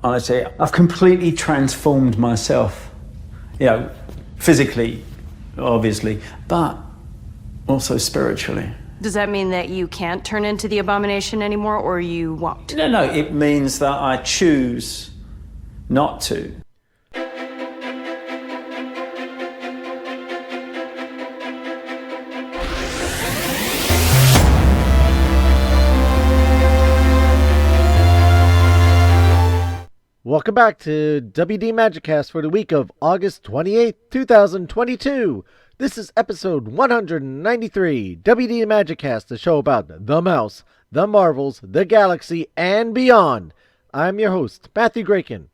honestly, I've completely transformed myself. Physically, obviously, but also spiritually. Does that mean that you can't turn into the abomination anymore, or you won't? No, it means that I choose not to. Welcome back to WD Magiccast for the week of August 28th, 2022. This is episode 193, WD Magiccast, the show about the mouse, the Marvels, the galaxy, and beyond. I'm your host, Matthew Graken.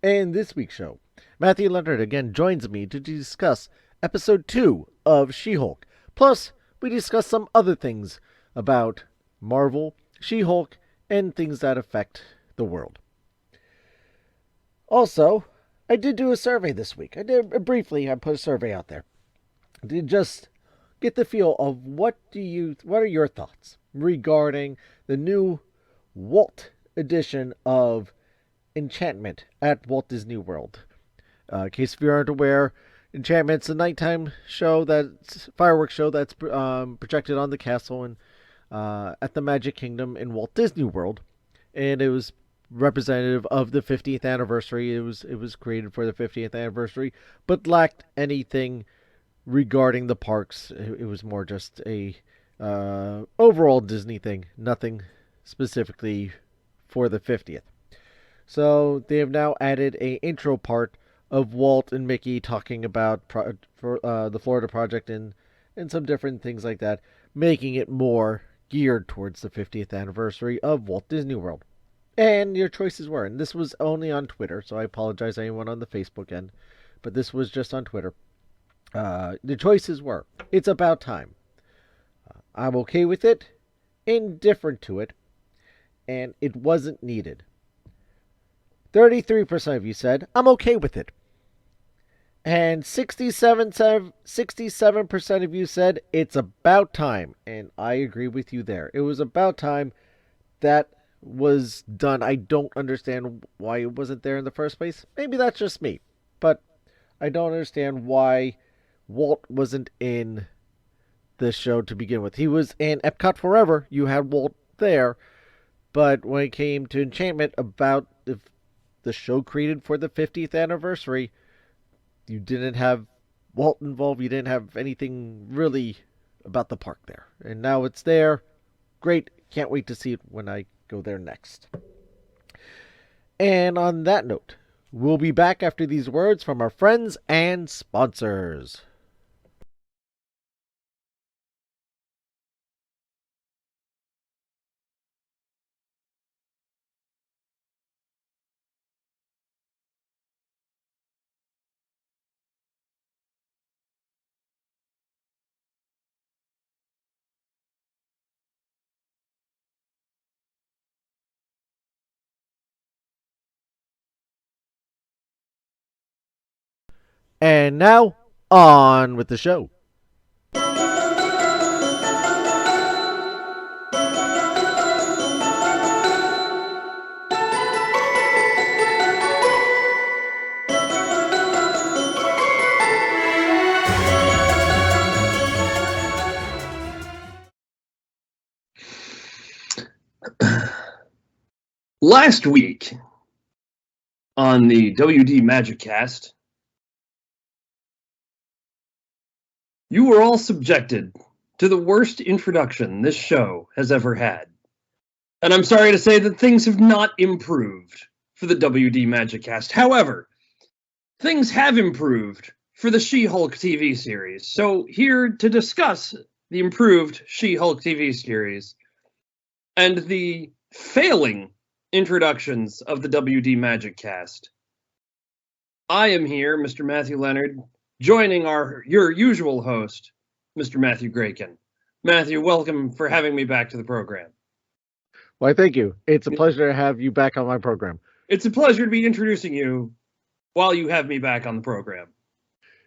In this week's show, Matthew Leonard again joins me to discuss episode 2 of She-Hulk. Plus, we discuss some other things about Marvel, She-Hulk, and things that affect the world. Also, I did do a survey this week. I put a survey out there to just get the feel of what are your thoughts regarding the new Walt edition of Enchantment at Walt Disney World. In case if you aren't aware, Enchantment's a nighttime show, fireworks show that's projected on the castle and at the Magic Kingdom in Walt Disney World, and it was representative of the 50th anniversary. It was created for the 50th anniversary, but lacked anything regarding the parks. It was more just a overall Disney thing, nothing specifically for the 50th. So they have now added a intro part of Walt and Mickey talking about the Florida Project and some different things like that, making it more geared towards the 50th anniversary of Walt Disney World. And your choices were, and this was only on Twitter, so I apologize to anyone on the Facebook end, but this was just on Twitter. The choices were, it's about time, I'm okay with it, indifferent to it, and it wasn't needed. 33% of you said, I'm okay with it. And 67% of you said, it's about time. And I agree with you there. It was about time that was done. I don't understand why it wasn't there in the first place. Maybe that's just me. But I don't understand why Walt wasn't in this show to begin with. He was in Epcot Forever. You had Walt there. But when it came to Enchantment, about the show created for the 50th anniversary, you didn't have Walt involved. You didn't have anything really about the park there. And now it's there. Great. Can't wait to see it when I go there next. And on that note, we'll be back after these words from our friends and sponsors. And now, on with the show. Last week on the WD Magiccast, you were all subjected to the worst introduction this show has ever had. And I'm sorry to say that things have not improved for the WD Magiccast. However, things have improved for the She-Hulk TV series. So here to discuss the improved She-Hulk TV series and the failing introductions of the WD Magiccast, I am here, Mr. Matthew Leonard, joining your usual host, Mr. Matthew Graken. Matthew, welcome for having me back to the program. Why, thank you. It's a pleasure to have you back on my program. It's a pleasure to be introducing you while you have me back on the program.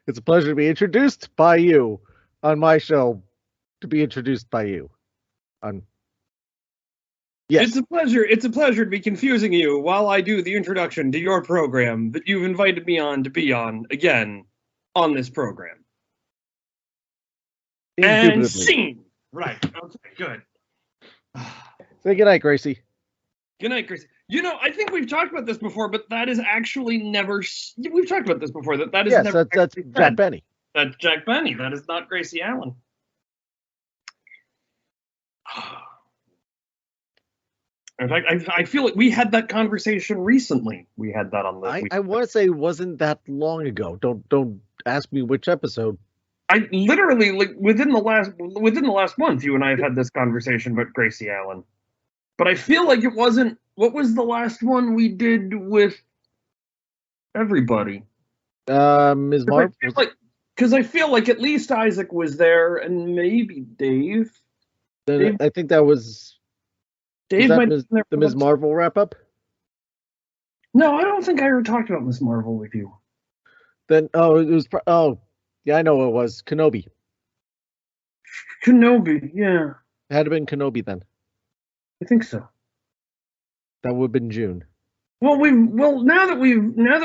It's a pleasure to be introduced by you on my show, to be introduced by you on Yes. It's a pleasure. It's a pleasure to be confusing you while I do the introduction to your program that you've invited me on to be on again on this program. And Indubitably. scene. Right. Okay. Good. Say goodnight, Gracie. Good night, Chris. You know, I think we've talked about this before, but that is actually never. We've talked about this before. That is Yes, never. that's actually Jack said. Benny. That's Jack Benny. That is not Gracie Allen. In fact, I feel like we had that conversation recently. We had that on the. I want to say it wasn't that long ago. Don't ask me which episode. I literally like within the last month, you and I have had this conversation about Gracie Allen. But I feel like it wasn't. What was the last one we did with everybody? Ms. Marv. Because I feel like at least Isaac was there, and maybe Dave. Then I think that was. Dave that might Ms. have been there the Ms. Marvel wrap up. No, I don't think I ever talked about Ms. Marvel with you. Then it was. Yeah, I know what it was. Kenobi. Kenobi, yeah, It had to been Kenobi then. I think so. That would have been June. Well, now that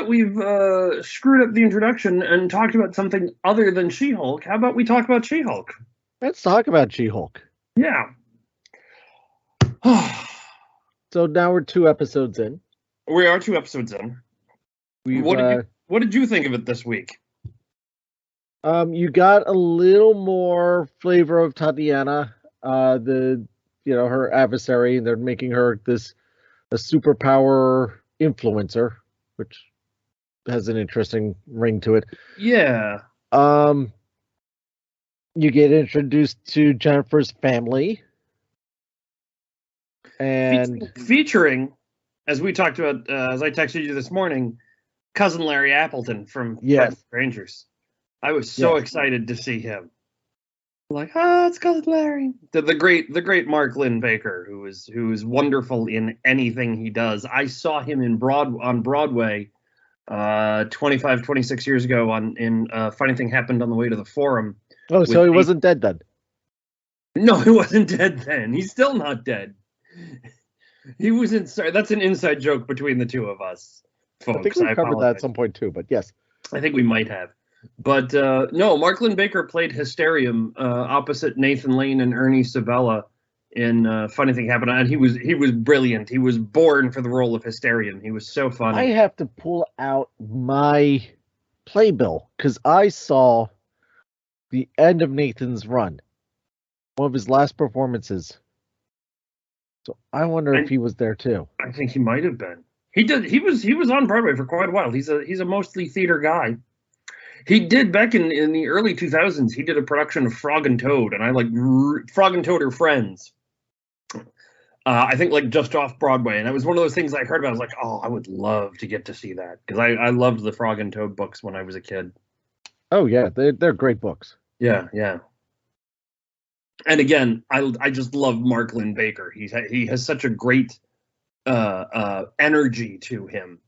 we've screwed up the introduction and talked about something other than She-Hulk, how about we talk about She-Hulk? Let's talk about She-Hulk. Yeah. So now we're 2 episodes in. We are 2 episodes in. What did you think of it this week? You got a little more flavor of Tatiana, her adversary, and they're making her a superpower influencer, which has an interesting ring to it. Yeah. You get introduced to Jennifer's family, and featuring, as we talked about, as I texted you this morning, cousin Larry Appleton from Rangers. I was so excited to see him. Like, it's cousin Larry. The great Mark Lynn Baker, who is wonderful in anything he does. I saw him on Broadway 25, 26 years ago in Funny Thing Happened on the Way to the Forum. Oh, so he wasn't dead then? No, he wasn't dead then. He's still not dead. He was inside. That's an inside joke between the two of us, folks. I think we covered that at some point too, but yes. I think we might have. But no, Mark Lynn Baker played Hysterium opposite Nathan Lane and Ernie Sabella in Funny Thing Happened, and he was brilliant. He was born for the role of Hysterium. He was so funny. I have to pull out my playbill because I saw the end of Nathan's run, one of his last performances. So I wonder if he was there too. I think he might have been. He did. He was on Broadway for quite a while. He's a mostly theater guy. He did back in the early 2000s. He did a production of Frog and Toad, and I like Frog and Toad are friends. I think like just off Broadway, and it was one of those things I heard about. I was like, oh, I would love to get to see that because I loved the Frog and Toad books when I was a kid. Oh yeah, they're great books. Yeah. And again, I just love Mark Lynn Baker. He has such a great energy to him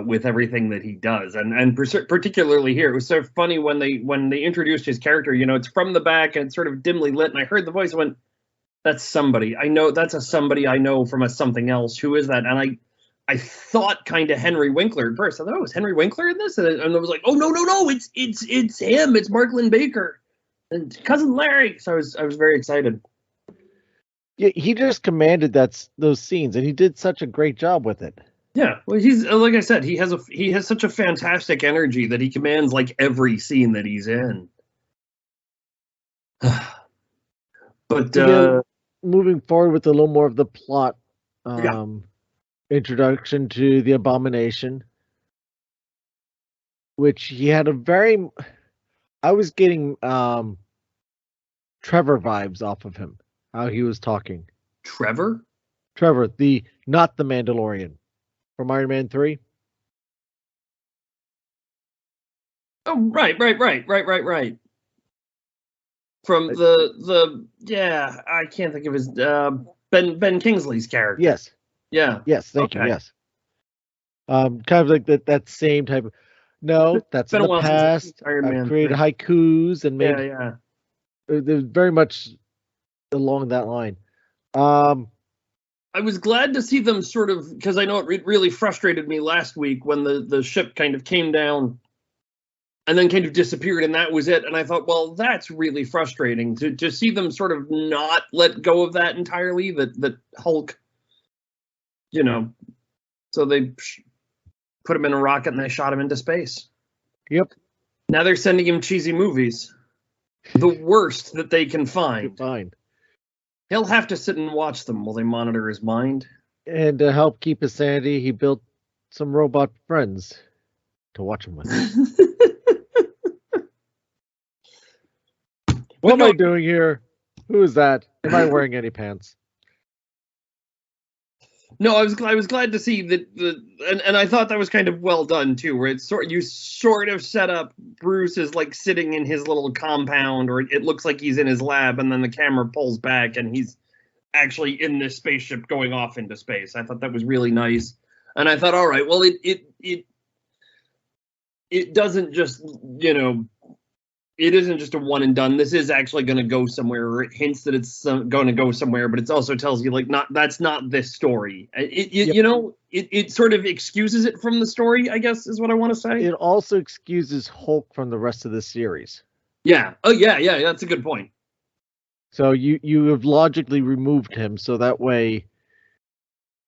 with everything that he does, and particularly here, it was so funny when they introduced his character. You know, it's from the back and it's sort of dimly lit, and I heard the voice and went, "That's somebody I know. That's a somebody I know from a something else. Who is that?" And I thought kind of Henry Winkler at first. I thought, oh, is Henry Winkler in this? And I was like, oh no, it's him. It's Mark Lynn Baker and cousin Larry. So I was very excited. Yeah, he just commanded those scenes, and he did such a great job with it. Yeah, well, he's like I said, he has such a fantastic energy that he commands like every scene that he's in. But moving forward with a little more of the plot, introduction to the Abomination, which he had I was getting Trevor vibes off of him, how he was talking. Trevor, not the Mandalorian from Iron Man 3. Oh, right. From the I can't think of his Ben Kingsley's character. Yes. Yeah. Yes. Thank you. Yes. Kind of like that same type of. No, that's in the past. I've created haikus and made. Yeah. There's very much along that line. I was glad to see them sort of, because I know it really frustrated me last week when the ship kind of came down and then kind of disappeared, and that was it. And I thought, well, that's really frustrating to see them sort of not let go of that entirely. That Hulk, so they put him in a rocket and they shot him into space. Yep. Now they're sending him cheesy movies, the worst that they can find. He'll have to sit and watch them while they monitor his mind. And to help keep his sanity, he built some robot friends to watch him with. What am I doing here? Who is that? Am I wearing any pants? No, I was glad to see that and I thought that was kind of well done too, where it's you sort of set up Bruce is like sitting in his little compound, or it looks like he's in his lab, and then the camera pulls back and he's actually in this spaceship going off into space. I thought that was really nice, and I thought, all right, well, it doesn't just it isn't just a one and done. This is actually going to go somewhere, or it hints that it's going to go somewhere, but it also tells you like that's not this story. It sort of excuses it from the story, I guess, is what I want to say. It also excuses Hulk from the rest of the series. Yeah. Oh, yeah. That's a good point. So you have logically removed him, so that way,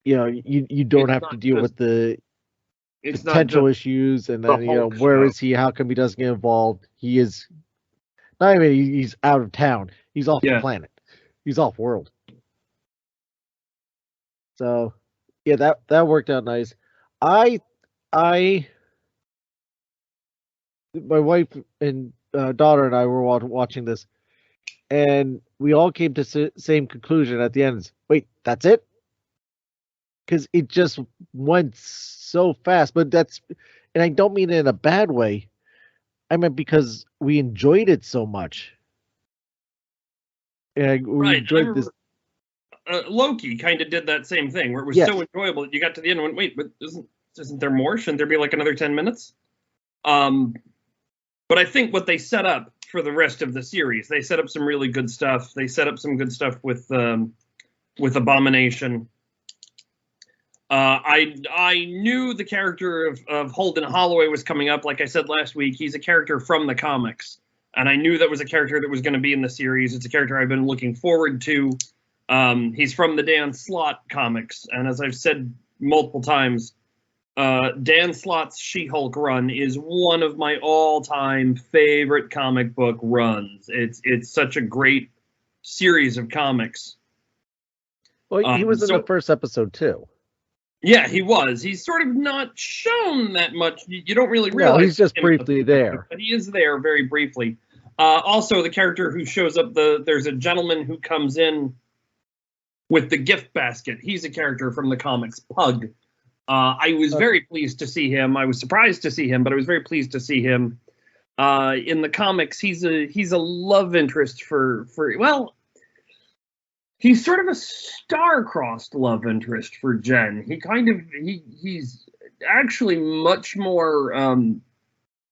you don't have to deal with the potential issues, and then where is he? How come he doesn't get involved? He is not even he's out of town. He's off the planet. He's off world. So yeah, that worked out nice. My wife and daughter and I were watching this, and we all came to the same conclusion at the end. Wait, that's it? Because it just went so fast. But and I don't mean it in a bad way. I meant because we enjoyed it so much. And we enjoyed this. Loki kind of did that same thing, where it was so enjoyable that you got to the end and went, wait, but isn't there more? Shouldn't there be like another 10 minutes? But I think what they set up for the rest of the series, they set up some really good stuff. They set up some good stuff with Abomination. I knew the character of Holden Holloway was coming up. Like I said last week, he's a character from the comics, and I knew that was a character that was going to be in the series. It's a character I've been looking forward to. He's from the Dan Slott comics, and as I've said multiple times, Dan Slott's She-Hulk run is one of my all-time favorite comic book runs. It's such a great series of comics. Well, he was in the first episode too. Yeah, he was. He's sort of not shown that much. You don't really realize. No, he's just briefly there. But he is there very briefly. Also, the character who shows up, there's a gentleman who comes in with the gift basket. He's a character from the comics, Pug. I was very pleased to see him. I was surprised to see him, but I was very pleased to see him. In the comics, he's a love interest for he's sort of a star-crossed love interest for Jen. He's actually much more.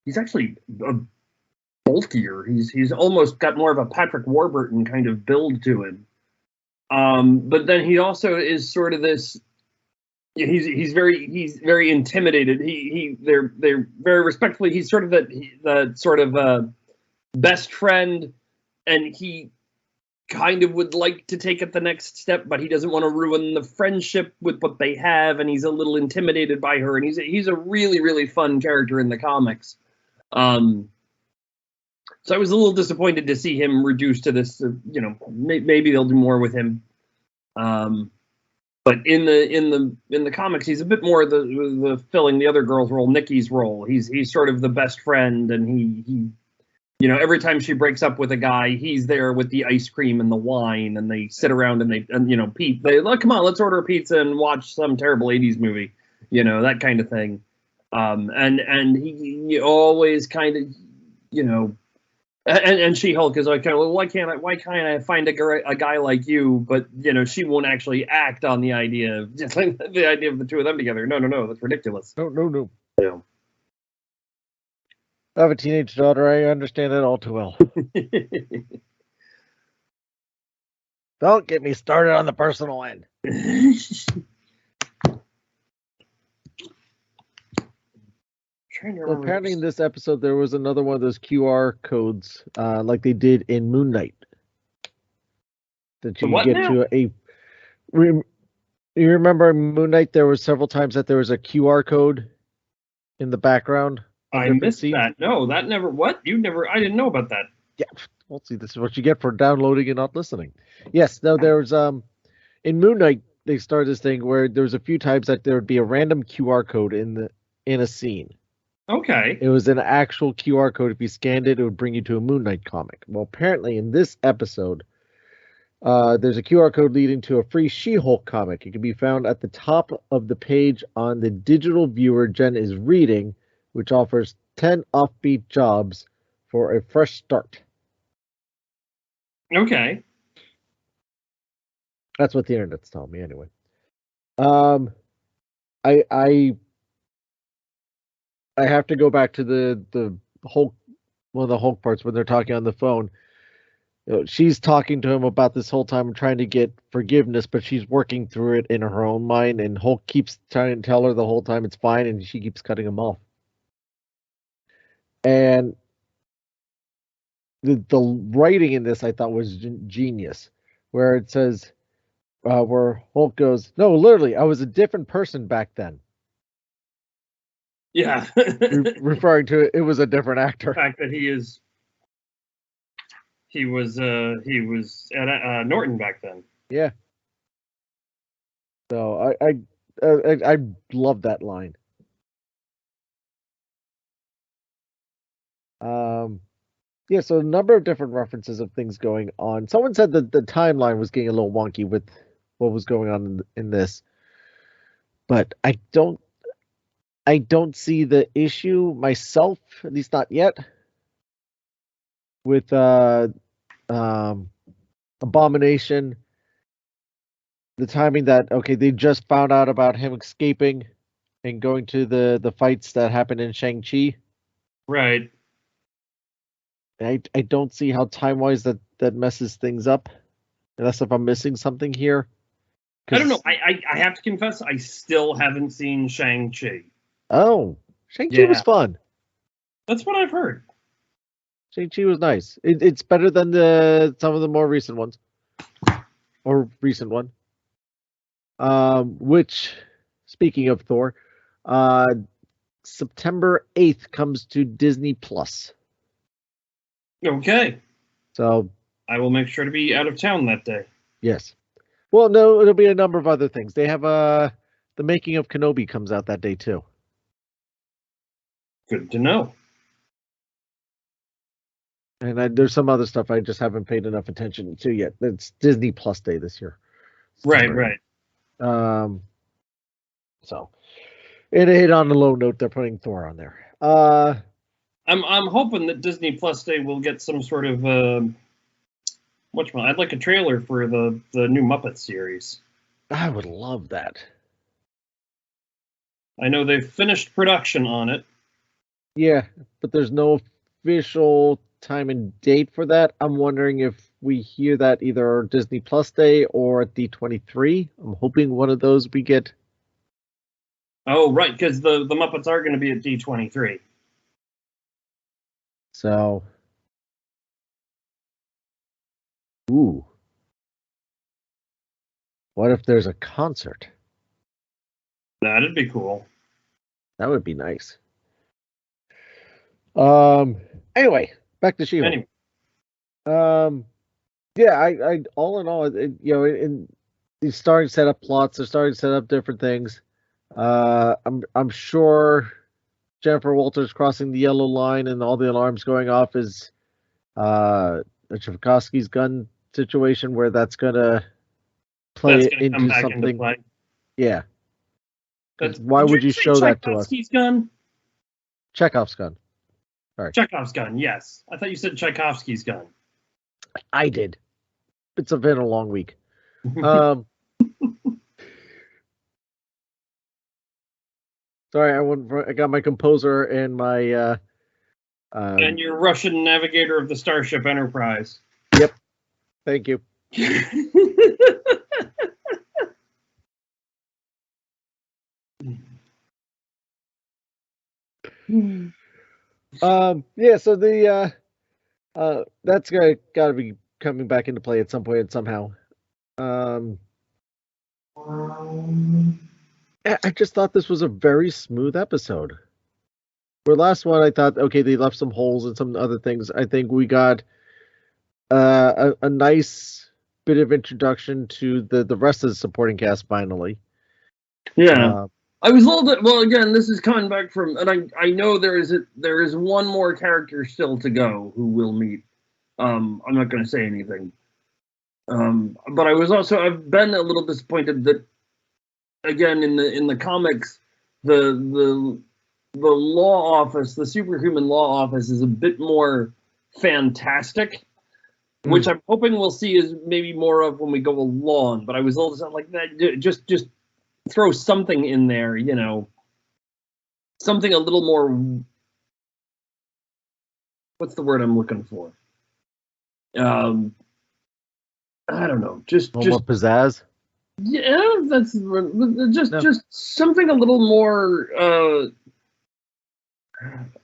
He's actually bulkier. He's almost got more of a Patrick Warburton kind of build to him. But then he also is sort of this. He's very intimidated. They're very respectfully. He's sort of the sort of best friend, and he kind of would like to take it the next step, but he doesn't want to ruin the friendship with what they have, and he's a little intimidated by her, and he's a really, really fun character in the comics. So I was a little disappointed to see him reduced to this, maybe they'll do more with him. But in the comics, he's a bit more the filling the other girl's role, Nikki's role. He's sort of the best friend, and he every time she breaks up with a guy, he's there with the ice cream and the wine, and they sit around and Pete, come on, let's order a pizza and watch some terrible 80s movie, that kind of thing. And he always kind of, and She-Hulk is like, well, why can't I find a guy like you? But she won't actually act on the idea of the two of them together. No, that's ridiculous. No. Yeah. I have a teenage daughter. I understand that all too well. Don't get me started on the personal end. Trying to So remember. apparently in this episode there was another one of those QR codes, like they did in Moon Knight, that you The could what get now? to a. You remember in Moon Knight there was several times that there was a QR code in the background of I different missed scenes. that. No, that never. What? You never. I didn't know about that. Yeah, well, see, this is what you get for downloading and not listening. Yes, no, there was in Moon Knight they started this thing where there was a few times that there would be a random QR code in a scene. Okay. It was an actual QR code. If you scanned it, it would bring you to a Moon Knight comic. Well, apparently in this episode, there's a QR code leading to a free She-Hulk comic. It can be found at the top of the page on the digital viewer Jen is reading, which offers 10 offbeat jobs for a fresh start. Okay. That's what the internet's telling me anyway. I have to go back to the Hulk, one of the Hulk parts when they're talking on the phone. You know, she's talking to him about this whole time trying to get forgiveness, but she's working through it in her own mind, and Hulk keeps trying to tell her the whole time it's fine, and she keeps cutting him off. And the writing in this I thought was genius, where it says, where Hulk goes, "No, literally, I was a different person back then," Yeah. referring to it was a different actor. The fact that he was at Norton back then. Yeah. So I love that line. Yeah, so a number of different references of things going on. Someone said that the timeline was getting a little wonky with what was going on in this, but I don't see the issue myself, at least not yet, with Abomination. The timing that they just found out about him escaping and going to the fights that happened in Shang-Chi. Right. I don't see how time-wise that messes things up, unless if I'm missing something here. I don't know. I have to confess, I still haven't seen Shang-Chi. Oh, Shang-Chi was fun. That's what I've heard. Shang-Chi was nice. It's better than some of the more recent ones. Or recent one. Which, speaking of Thor, September 8th comes to Disney Plus. Okay. So I will make sure to be out of town that day. Yes. Well, no, it'll be a number of other things. They have the making of Kenobi comes out that day too. Good to know. And there's some other stuff I just haven't paid enough attention to yet. It's Disney Plus Day this year. Right. So it hit on a low note. They're putting Thor on there. I'm hoping that Disney Plus Day will get some sort of I'd like a trailer for the new Muppet series. I would love that. I know they've finished production on it. Yeah, but there's no official time and date for that. I'm wondering if we hear that either Disney Plus Day or at D23. I'm hoping one of those we get. Oh, right, because the Muppets are going to be at D23. So, ooh. What if there's a concert? That'd be cool. That would be nice. Anyway, back to She-Hulk. Yeah, I all in all, he's starting to set up plots. They're starting to set up different things. I'm sure Jennifer Walters crossing the yellow line and all the alarms going off is a Tchaikovsky's gun situation where that's gonna play into something. Into play. Yeah. Why would you show that to us? Tchaikovsky's gun? Chekhov's gun. Sorry. Chekhov's gun, yes. I thought you said Tchaikovsky's gun. I did. It's been a long week. Sorry, I got my composer and my and your Russian navigator of the Starship Enterprise. Yep. Thank you. Yeah, so that's gotta be coming back into play at some point somehow. Um, I just thought this was a very smooth episode. Where last one I thought, okay, they left some holes and some other things. I think we got a nice bit of introduction to the rest of the supporting cast finally. Yeah. I was a little bit, well, again, this is coming back from, and I know there is one more character still to go who we'll meet. I'm not going to say anything. But I've been a little disappointed that, again, in the comics, the law office, the superhuman law office, is a bit more fantastic, which I'm hoping we'll see is maybe more of when we go along. But I was a little like that. Just throw something in there, something a little more. What's the word I'm looking for? I don't know. Just more pizzazz. Yeah, that's just something a little more.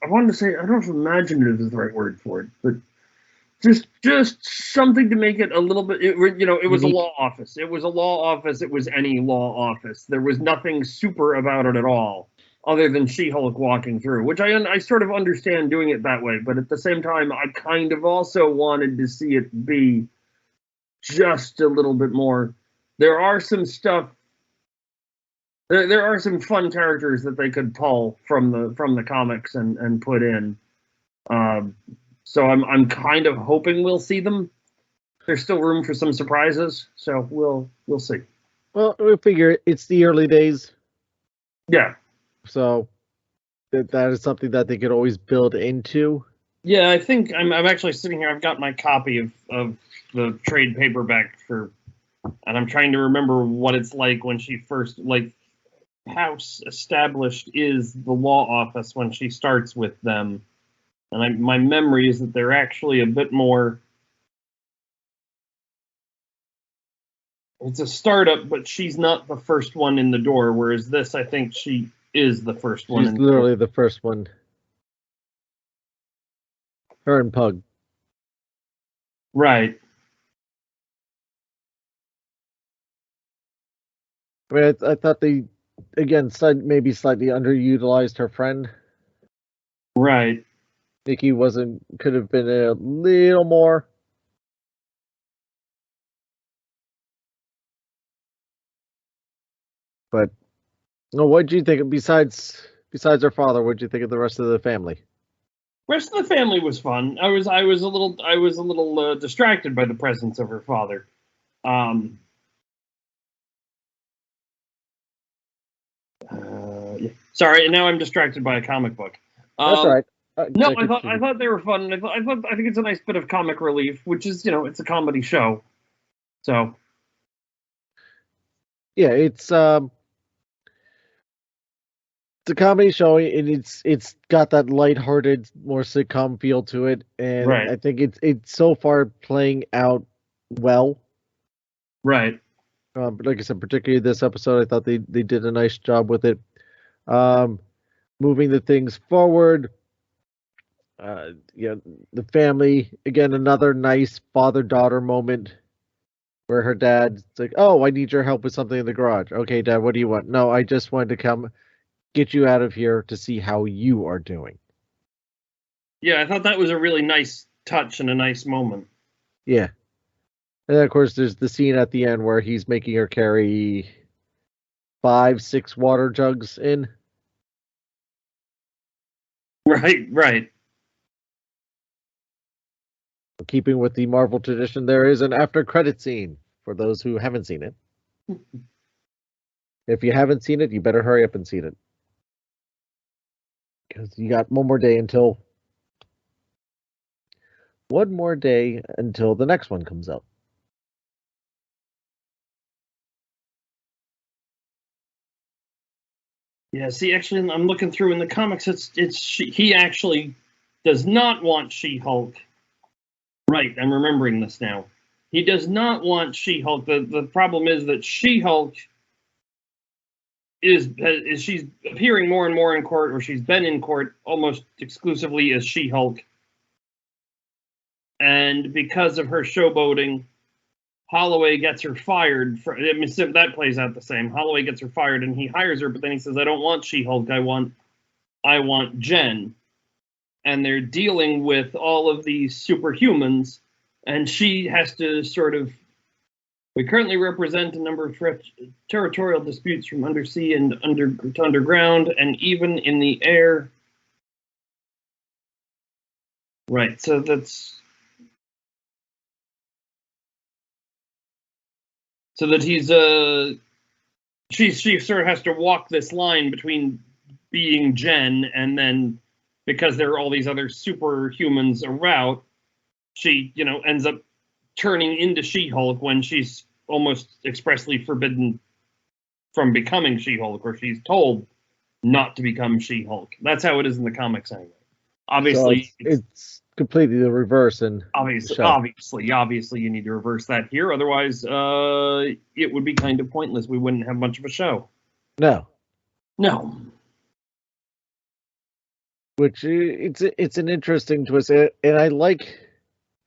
I wanted to say, I don't know if imaginative is the right word for it, but just something to make it a little bit. It was a law office. It was a law office. It was any law office. There was nothing super about it at all, other than She-Hulk walking through, which I sort of understand doing it that way. But at the same time, I kind of also wanted to see it be just a little bit more. There are some stuff. There are some fun characters that they could pull from the comics and put in. So I'm kind of hoping we'll see them. There's still room for some surprises, so we'll see. Well, we figure it's the early days. Yeah. So that is something that they could always build into. Yeah, I think I'm actually sitting here. I've got my copy of the trade paperback and I'm trying to remember what it's like when she first, like, how established is the law office when she starts with them. And my memory is that they're actually a bit more. It's a startup, but she's not the first one in the door. Whereas this, I think she is the first one. She's literally the first one. Her and Pug. Right. I mean, I thought they, again, maybe slightly underutilized her friend. Right. Nikki could have been a little more. But what did you think? Besides her father, what did you think of the rest of the family? Rest of the family was fun. I was a little distracted by the presence of her father. Yeah. Sorry, now I'm distracted by a comic book. That's all right. No, I thought they were fun. I think it's a nice bit of comic relief, which is, it's a comedy show. So yeah, it's a comedy show, and it's got that lighthearted, more sitcom feel to it, and right. I think it's so far playing out well. Right. But like I said, particularly this episode, I thought they did a nice job with it, moving the things forward. The family, again, another nice father-daughter moment where her dad's like, "Oh, I need your help with something in the garage." "Okay, Dad, what do you want?" "No, I just wanted to come get you out of here to see how you are doing." Yeah, I thought that was a really nice touch and a nice moment. Yeah. And then, of course, there's the scene at the end where he's making her carry 5-6 water jugs in. Right. Keeping with the Marvel tradition, there is an after credit scene for those who haven't seen it. If you haven't seen it, you better hurry up and see it. Because you got one more day until the next one comes out. Yeah, see, actually, I'm looking through in the comics. He actually does not want She-Hulk. Right, I'm remembering this now. He does not want She-Hulk. The problem is that She-Hulk is she's appearing more and more in court, or she's been in court almost exclusively as She-Hulk. And because of her showboating, Holloway gets her fired. That plays out the same. Holloway gets her fired, and he hires her, but then he says, "I don't want She-Hulk. I want Jen." And they're dealing with all of these superhumans, and she has to sort of. We currently represent a number of territorial disputes from undersea and to underground, and even in the air. Right. So that's. So that he's she sort of has to walk this line between being Jen and then, because there are all these other superhumans around, she ends up turning into She-Hulk when she's almost expressly forbidden from becoming She-Hulk, or she's told not to become She-Hulk. That's how it is in the comics anyway. Obviously, so it's completely the reverse. And obviously, you need to reverse that here. Otherwise, it would be kind of pointless. We wouldn't have much of a show. No. Which it's an interesting twist, and I like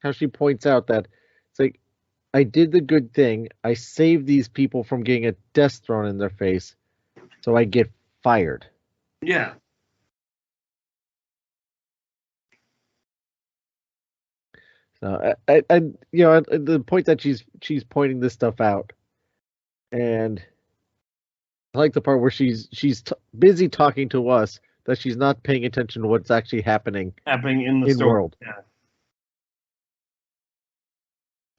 how she points out that it's like, I did the good thing. I saved these people from getting a death thrown in their face, so I get fired. Yeah. I the point that she's pointing this stuff out, and I like the part where she's busy talking to us, that she's not paying attention to what's actually happening in the story. World. Yeah.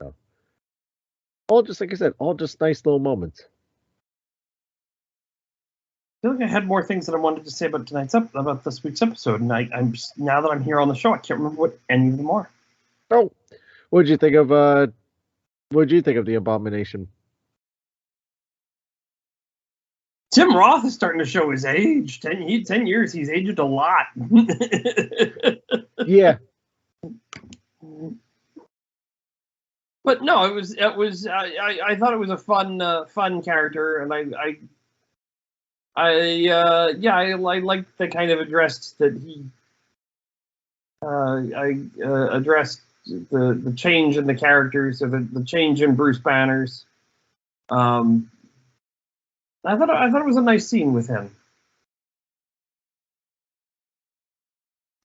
So, all just like I said, all just nice little moments. I feel like I had more things that I wanted to say about this week's episode, and I'm just, now that I'm here on the show, I can't remember what any of them are. Oh, what'd you think of the Abomination? Tim Roth is starting to show his age. 10 years, he's aged a lot. Yeah. But no, it was. I thought it was a fun character, and I liked the kind of address that he. I addressed the change in the characters, or the change in Bruce Banner's. I thought it was a nice scene with him.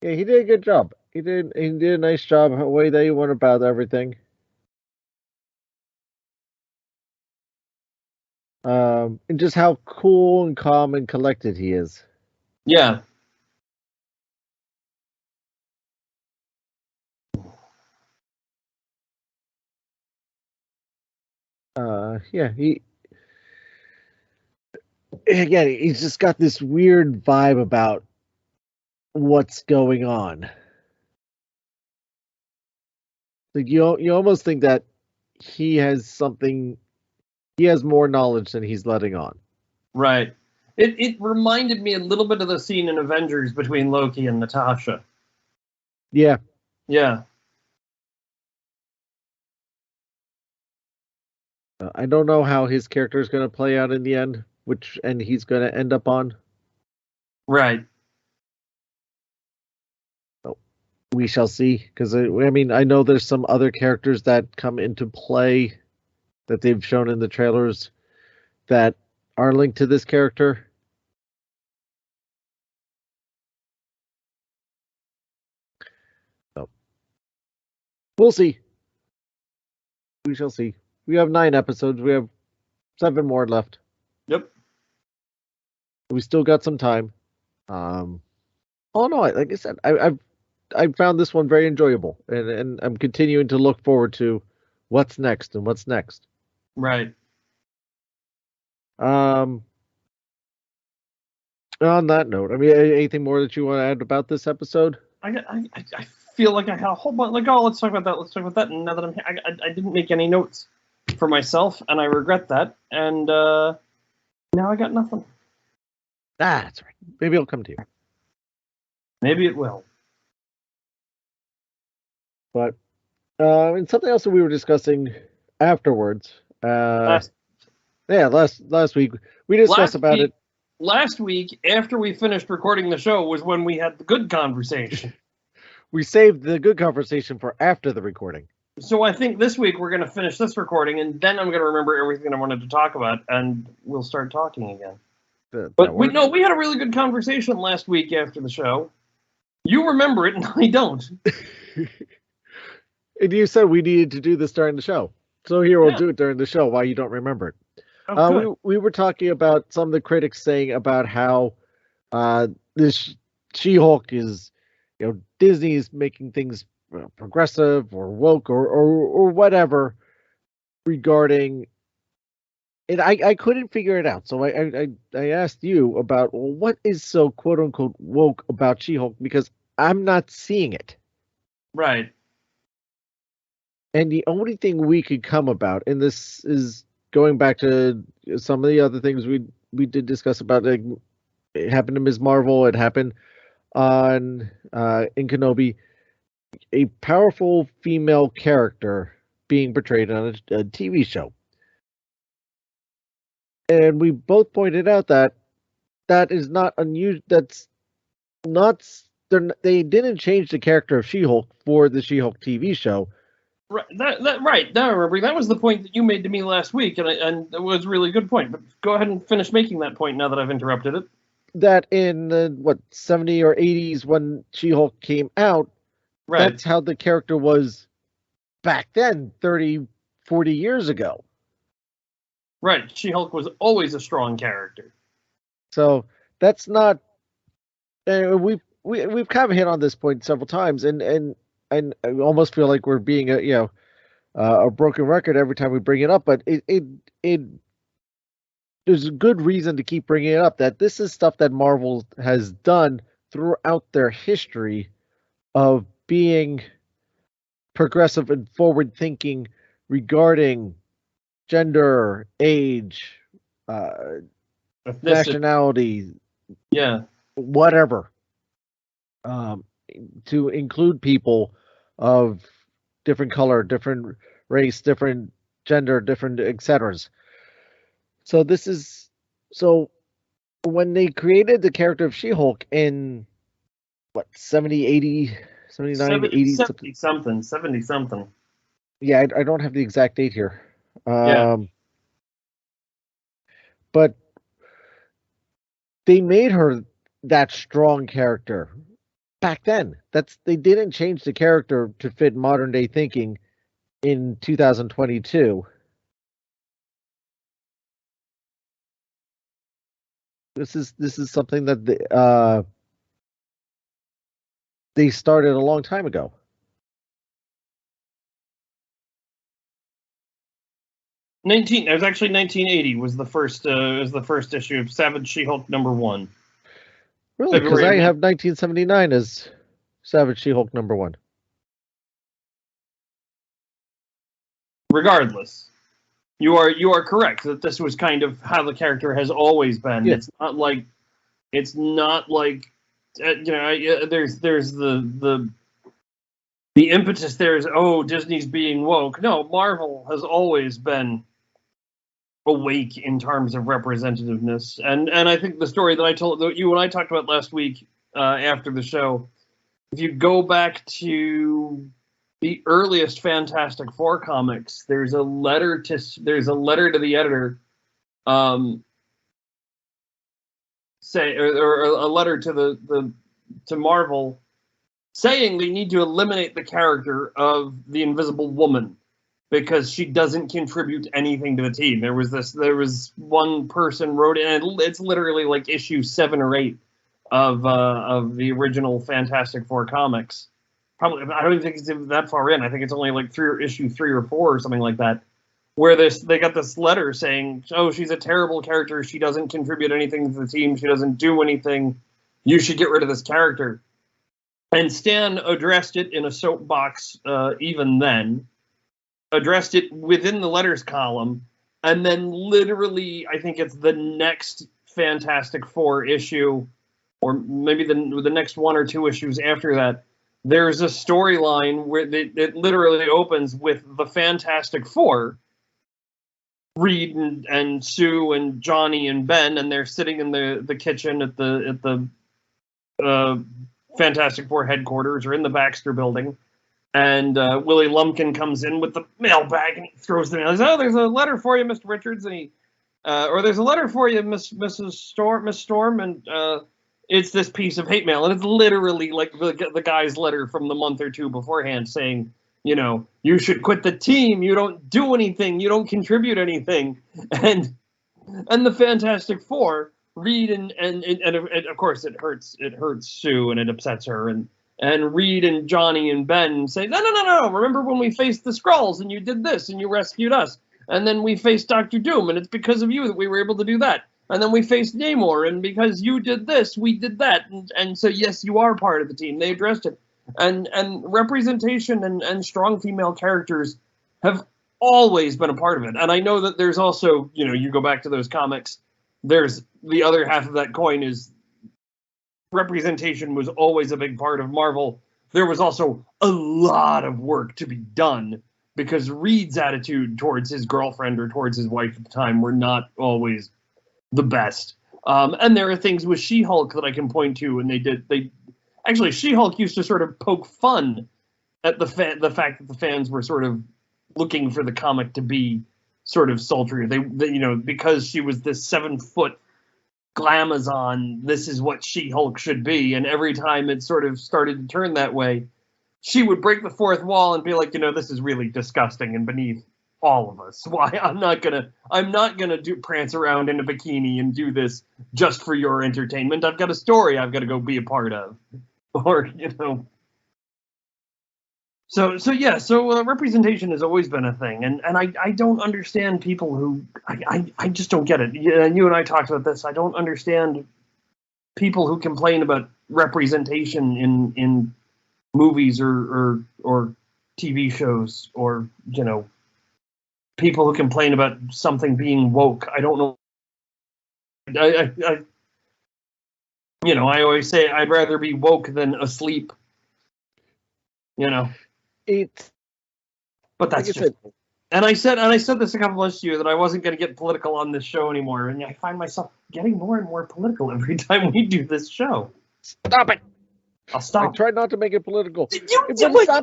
Yeah, he did a good job. He did a nice job the way that he went about everything. And just how cool and calm and collected he is. Yeah. He's just got this weird vibe about what's going on. Like you almost think that he has more knowledge than he's letting on. Right. It reminded me a little bit of the scene in Avengers between Loki and Natasha. Yeah. Yeah. I don't know how his character is going to play out in the end, which end he's going to end up on. Right. So we shall see. Because, I know there's some other characters that come into play that they've shown in the trailers that are linked to this character. So we'll see. We shall see. We have 9 episodes. We have 7 more left. Yep. We still got some time. Oh no! Like I said, I found this one very enjoyable, and I'm continuing to look forward to what's next and what's next. Right. On that note, anything more that you want to add about this episode? I feel like I had a whole bunch. Like, oh, let's talk about that. Let's talk about that. And now that I'm here, I didn't make any notes for myself, and I regret that. And now I got nothing. That's right. Maybe it'll come to you. Maybe it will. But and something else that we were discussing afterwards. Last Yeah, last week we discussed last about week, it. last week, after we finished recording the show, was when we had the good conversation. We saved the good conversation for after the recording. So I think this week we're going to finish this recording, and then I'm going to remember everything I wanted to talk about, and we'll start talking again. But we had a really good conversation last week after the show. You remember it, and I don't. And you said we needed to do this during the show. So here we'll do it during the show while you don't remember it. We were talking about some of the critics saying about how this She-Hulk is, Disney is making things progressive or woke or whatever regarding. And I couldn't figure it out. So I asked you about, well, what is so quote unquote woke about She-Hulk, because I'm not seeing it. Right. And the only thing we could come about, and this is going back to some of the other things we did discuss about, like, it happened to Ms. Marvel, it happened on in Kenobi, a powerful female character being portrayed on a TV show. And we both pointed out that is not unusual. That's not. They didn't change the character of She-Hulk for the She-Hulk TV show. Right. Right. Now I remember. That was the point that you made to me last week, and it was a really good point. But go ahead and finish making that point now that I've interrupted it. That in the 70s or 80s when She-Hulk came out, right, that's how the character was back then, 30, 40 years ago. Right. She-Hulk was always a strong character. So that's not. We've kind of hit on this point several times, and I almost feel like we're being a broken record every time we bring it up. But it there's a good reason to keep bringing it up, that this is stuff that Marvel has done throughout their history of being progressive and forward thinking regarding gender, age, nationality, whatever, to include people of different color, different race, different gender, different etc. So when they created the character of She-Hulk in 70, 80, 79, 80 70 something. Yeah, I don't have the exact date here. But they made her that strong character back then. They didn't change the character to fit modern day thinking in 2022. This is something that they started a long time ago. It was actually 1980 was the first issue of Savage She-Hulk #1. Really? Because I have 1979 as Savage She-Hulk #1. Regardless, you are correct that this was kind of how the character has always been. Yeah. It's not like there's the impetus there is, oh, Disney's being woke. No, Marvel has always been awake in terms of representativeness, and I think the story that I told, that you and I talked about last week after the show, if you go back to the earliest Fantastic Four comics, there's a letter to the editor, or a letter to Marvel, saying they need to eliminate the character of the Invisible Woman because she doesn't contribute anything to the team. There was one person wrote it, and it's literally like issue 7 or 8 of the original Fantastic Four comics. Probably, I don't even think it's that far in. I think it's only like issue 3 or 4 or something like that, where they got this letter saying, oh, she's a terrible character. She doesn't contribute anything to the team. She doesn't do anything. You should get rid of this character. And Stan addressed it in a soapbox even then, addressed it within the letters column, and then literally, I think it's the next Fantastic Four issue, or maybe the next 1 or 2 issues after that, there's a storyline where it literally opens with the Fantastic Four Reed and Sue and Johnny and Ben, and they're sitting in the kitchen at the Fantastic Four headquarters, or in the Baxter building. And Willie Lumpkin comes in with the mailbag and he throws the mail. He says, "Oh, there's a letter for you, Mr. Richards," and or "There's a letter for you, Miss Storm," and it's this piece of hate mail, and it's literally like the guy's letter from the month or two beforehand, saying, you know, you should quit the team. You don't do anything. You don't contribute anything. And the Fantastic Four, Reed and of course it hurts Sue and it upsets her, and Reed and Johnny and Ben say, no. Remember when we faced the Skrulls and you did this and you rescued us, and then we faced Doctor Doom and it's because of you that we were able to do that. And then we faced Namor, and because you did this, we did that. And so, yes, you are part of the team. They addressed it. And representation and strong female characters have always been a part of it. And I know that there's also, you know, you go back to those comics, there's the other half of that coin is representation was always a big part of Marvel. There was also a lot of work to be done because Reed's attitude towards his girlfriend or towards his wife at the time were not always the best. And there are things with She-Hulk that I can point to, and they actually, She-Hulk used to sort of poke fun at the fact that the fans were sort of looking for the comic to be sort of sultry. They you know, because she was this 7-foot glamazon, this is what She-Hulk should be. And every time it sort of started to turn that way, she would break the fourth wall and be like, you know, this is really disgusting and beneath all of us. Why I'm not gonna do prance around in a bikini and do this just for your entertainment. I've got a story I've got to go be a part of, or you know. So representation has always been a thing, and I don't understand people who I just don't get it. Yeah, you and I talked about this. I don't understand people who complain about representation in movies or TV shows, or you know, people who complain about something being woke. I don't know. I you know, I always say I'd rather be woke than asleep. You know, but that's just. And I said this a couple of months to you that I wasn't going to get political on this show anymore, and I find myself getting more and more political every time we do this show. Stop it! I'll stop. I tried not to make it political. It's not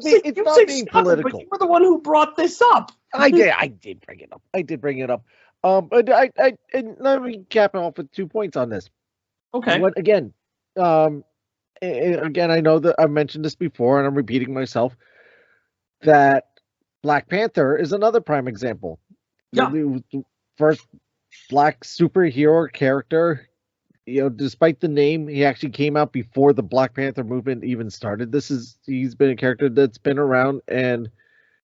being political. But you were the one who brought this up. I did bring it up. But and let me cap it off with 2 points on this. Okay. Again, I know that I've mentioned this before, and I'm repeating myself, that Black Panther is another prime example. Yeah. The first black superhero character. You know, despite the name, he actually came out before the Black Panther movement even started. He's been a character that's been around, and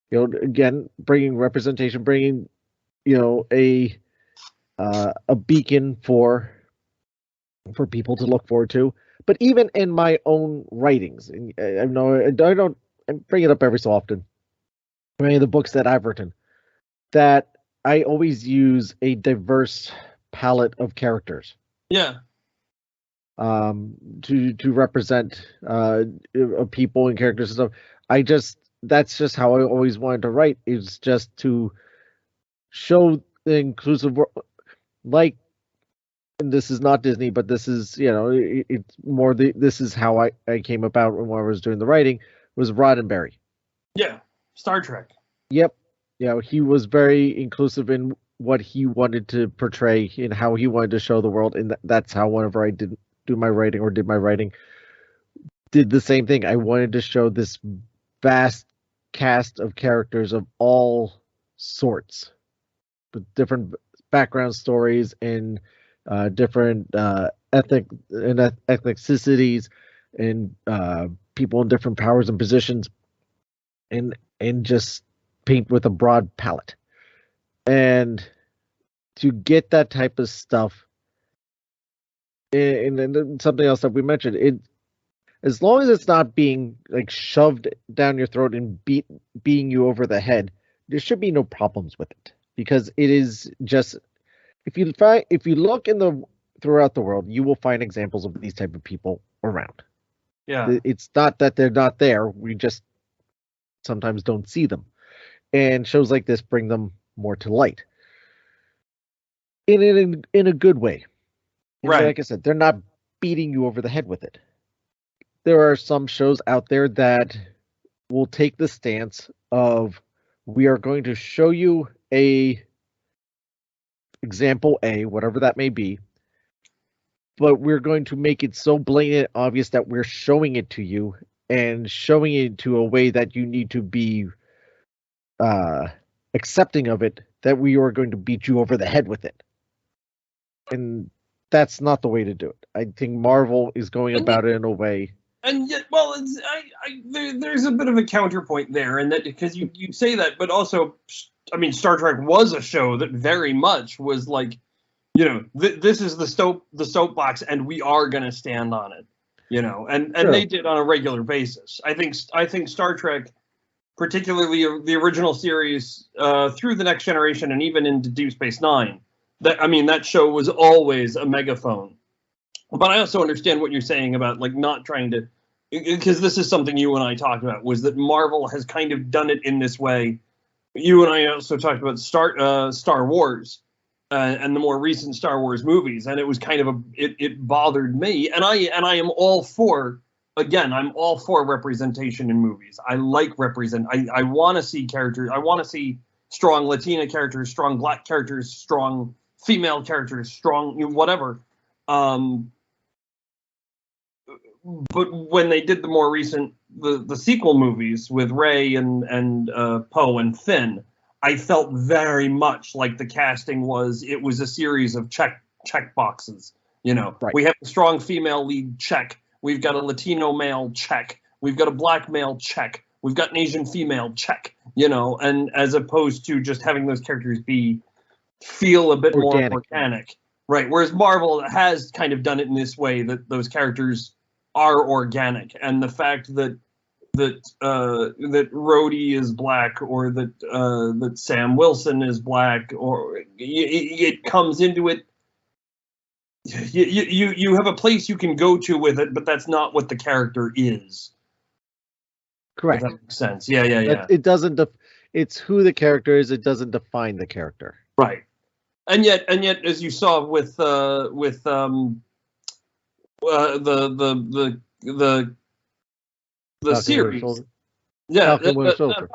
you know, again, bringing representation, bringing, you know, a beacon for people to look forward to. But even in my own writings, and I know I bring it up every so often, many of the books that I've written, that I always use a diverse palette of characters. Yeah. To represent people and characters and stuff. That's just how I always wanted to write, is just to show the inclusive world. Like, and this is not Disney, but this is, you know, it's more this is how I came about when I was doing the writing, was Roddenberry. Yeah, Star Trek. Yep. You know, he was very inclusive in what he wanted to portray and how he wanted to show the world, and that's how whenever I did my writing, did the same thing. I wanted to show this vast cast of characters of all sorts, with different background stories and different ethnicities and people in different powers and positions, and just paint with a broad palette. And to get that type of stuff, and then something else that we mentioned, it, as long as it's not being like shoved down your throat and beating you over the head, there should be no problems with it, because it is just, if you look throughout the world, you will find examples of these type of people around. Yeah, it's not that they're not there. We just sometimes don't see them, and shows like this bring them more to light. in a good way. And Right. like I said, they're not beating you over the head with it. There are some shows out there that will take the stance of we are going to show you a example A, whatever that may be, but we're going to make it so blatant obvious that we're showing it to you and showing it to a way that you need to be uh accepting of it, that we are going to beat you over the head with it. And that's not the way to do it. I think Marvel is going about it in a way. And yet, well, there's a bit of a counterpoint there, and that because you say that, but also, I mean, Star Trek was a show that very much was like, this is the soapbox, and we are going to stand on it, and Sure. they did on a regular basis. I think Star Trek, particularly the original series, through the Next Generation, and even into Deep Space Nine, that show was always a megaphone. But I also understand what you're saying about like not trying to, because this is something you and I talked about, was that Marvel has kind of done it in this way. You and I also talked about Star Wars and the more recent Star Wars movies, and it was kind of it bothered me, and I am all for, again, I'm all for representation in movies. I like I want to see characters. I want to see strong Latina characters, strong Black characters, strong female characters, strong whatever. But when they did the more recent the sequel movies with Rey and Poe and Finn, I felt very much like the casting was a series of check boxes. Right. We have a strong female lead, check. We've got a Latino male, check. We've got a Black male, check. We've got an Asian female, check. And as opposed to just having those characters feel a bit more organic. Right. Whereas Marvel has kind of done it in this way, that those characters are organic, and the fact that Rhodey is Black, or that Sam Wilson is Black, or it comes into it. You have a place you can go to with it, but that's not what the character is. Correct. If that makes sense. Yeah. It doesn't. It's who the character is. It doesn't define the character. Right. And yet, as you saw with the series, Falcon Winter Soldier.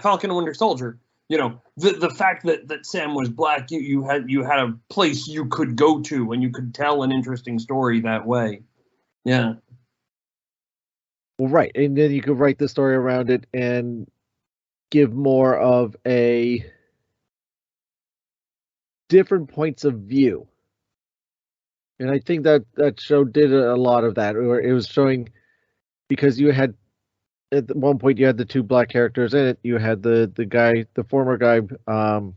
Falcon and Winter Soldier. The fact that Sam was Black, you had a place you could go to, and you could tell an interesting story that way. Yeah. Well, right, and then you could write the story around it and give more of a different points of view. And I think that show did a lot of that, or it was showing, because you had, at one point, you had the two Black characters in it. You had the former guy. I'm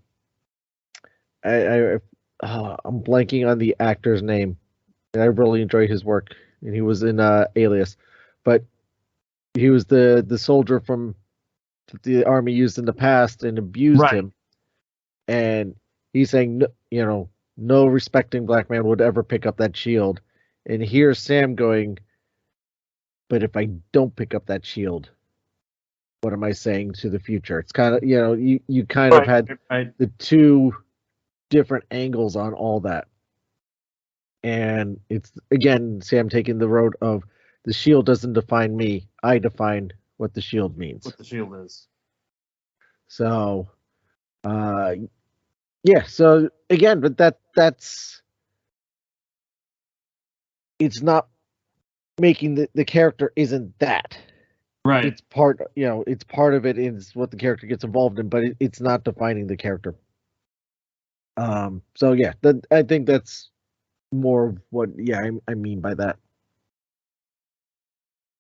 blanking on the actor's name, and I really enjoyed his work. And he was in Alias, but he was the soldier from that the army used in the past and abused him. And he's saying, no respecting Black man would ever pick up that shield. And here's Sam going, but if I don't pick up that shield, what am I saying to the future? It's kind of, you kind of had the two different angles on all that. And it's, again, Sam taking the road of, the shield doesn't define me. I define what the shield means. What the shield is. So, yeah, so again, but that's it's not making the character isn't that. Right. It's part, it's part of it is what the character gets involved in, but it's not defining the character. So yeah, I think that's more of what I mean by that.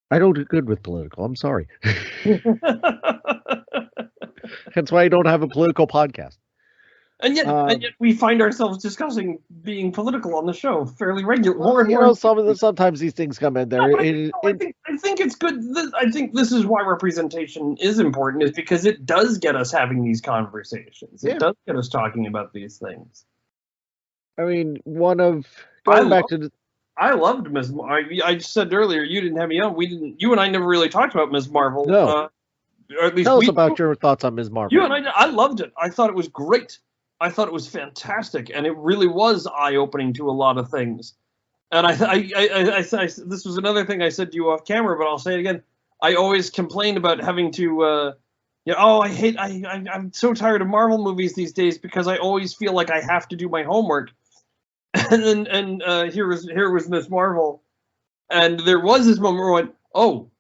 I don't do good with political. I'm sorry. That's why I don't have a political podcast. And yet we find ourselves discussing being political on the show fairly regularly. Well, sometimes these things come in there. I think it's good. I think this is why representation is important, is because it does get us having these conversations. It does get us talking about these things. I mean, I loved Ms. I said earlier, you didn't have me on. You and I never really talked about Ms. Marvel. No. Or at least tell us about your thoughts on Ms. Marvel. You and I loved it. I thought it was great. I thought it was fantastic, and it really was eye-opening to a lot of things. And this was another thing I said to you off camera, but I'll say it again. I always complained about having to, I'm so tired of Marvel movies these days because I always feel like I have to do my homework. And here was Miss Marvel, and there was this moment where I went, oh,